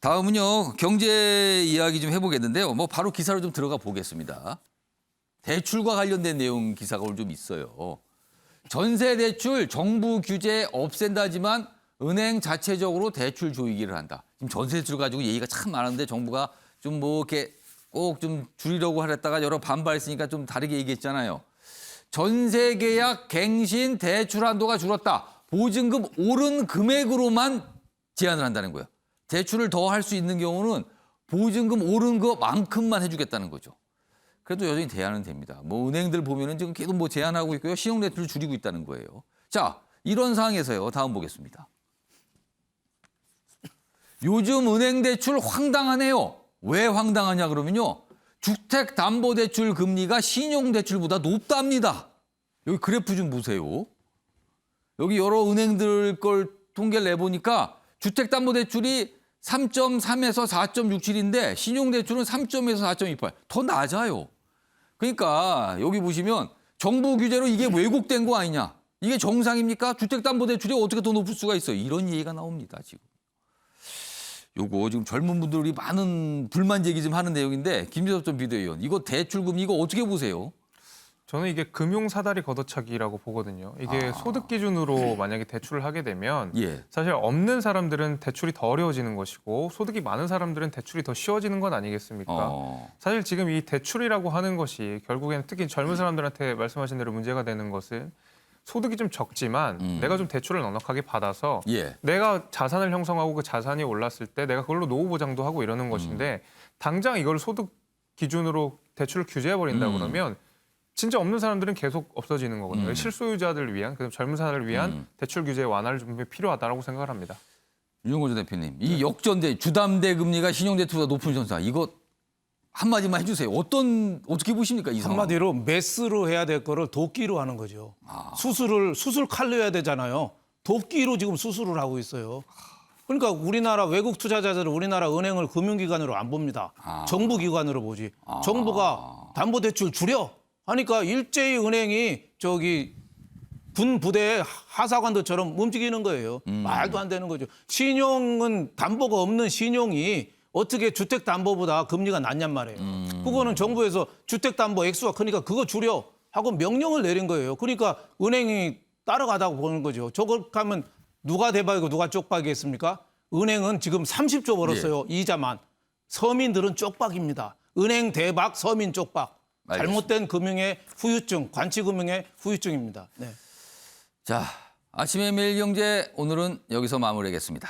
다음은요, 경제 이야기 좀 해보겠는데요. 뭐 바로 기사로 좀 들어가 보겠습니다. 대출과 관련된 내용 기사가 오늘 좀 있어요. 전세 대출 정부 규제 없앤다지만 은행 자체적으로 대출 조이기를 한다. 지금 전세 대출 가지고 얘기가 참 많은데 정부가 좀 뭐 이렇게 꼭 좀 줄이려고 하랬다가 여러 반발했으니까 좀 다르게 얘기했잖아요. 전세 계약 갱신 대출 한도가 줄었다. 보증금 오른 금액으로만 제한을 한다는 거예요. 대출을 더 할 수 있는 경우는 보증금 오른 것만큼만 해주겠다는 거죠. 그래도 여전히 제한은 됩니다. 뭐 은행들 보면은 지금 계속 뭐 제한하고 있고요. 신용대출 줄이고 있다는 거예요. 자, 이런 상황에서요. 다음 보겠습니다. 요즘 은행 대출 황당하네요. 왜 황당하냐 그러면요. 주택담보대출 금리가 신용대출보다 높답니다. 여기 그래프 좀 보세요. 여기 여러 은행들 걸 통계를 내보니까 주택담보대출이 3.3에서 4.67인데 신용대출은 3.에서 4.28. 더 낮아요. 그러니까 여기 보시면 정부 규제로 이게 왜곡된 거 아니냐. 이게 정상입니까? 주택담보대출이 어떻게 더 높을 수가 있어요. 이런 얘기가 나옵니다. 지금. 요거 지금 젊은 분들이 많은 불만 제기 좀 하는 내용인데 김재섭 전 비대위원. 이거 대출금리 이거 어떻게 보세요? 저는 이게 금융 사다리 걷어차기라고 보거든요. 이게 소득 기준으로 만약에 대출을 하게 되면 예. 사실 없는 사람들은 대출이 더 어려워지는 것이고 소득이 많은 사람들은 대출이 더 쉬워지는 건 아니겠습니까? 사실 지금 이 대출이라고 하는 것이 결국에는 특히 젊은 사람들한테 말씀하신 대로 문제가 되는 것은 소득이 좀 적지만 내가 좀 대출을 넉넉하게 받아서 예. 내가 자산을 형성하고 그 자산이 올랐을 때 내가 그걸로 노후 보장도 하고 이러는 것인데 당장 이걸 소득 기준으로 대출을 규제해버린다 그러면 진짜 없는 사람들은 계속 없어지는 거거든요. 실소유자들을 위한, 그다음 젊은 사람을 위한 대출 규제 완화를 좀 필요하다고 생각을 합니다. 윤용호 전 대표님, 이 역전대 주담대 금리가 신용대출보다 높은 현상 이거 한마디만 해주세요. 어떻게 보십니까 이 상황? 한마디로 메스로 해야 될 거를 도끼로 하는 거죠. 수술 칼로 해야 되잖아요. 도끼로 지금 수술을 하고 있어요. 그러니까 우리나라 외국 투자자들은 우리나라 은행을 금융기관으로 안 봅니다. 정부기관으로 보지. 정부가 담보대출 줄여 하니까 일제히 은행이 군 부대 하사관들처럼 움직이는 거예요. 말도 안 되는 거죠. 신용은 담보가 없는 신용이 어떻게 주택담보보다 금리가 낮냔 말이에요. 그거는 정부에서 주택담보 액수가 크니까 그거 줄여 하고 명령을 내린 거예요. 그러니까 은행이 따라가다고 보는 거죠. 저걸 하면 누가 대박이고 누가 쪽박이겠습니까? 은행은 지금 30조 벌었어요. 예. 이자만. 서민들은 쪽박입니다. 은행 대박, 서민 쪽박. 잘못된 금융의 후유증, 관치금융의 후유증입니다. 네. 자, 아침의 매일경제 오늘은 여기서 마무리하겠습니다.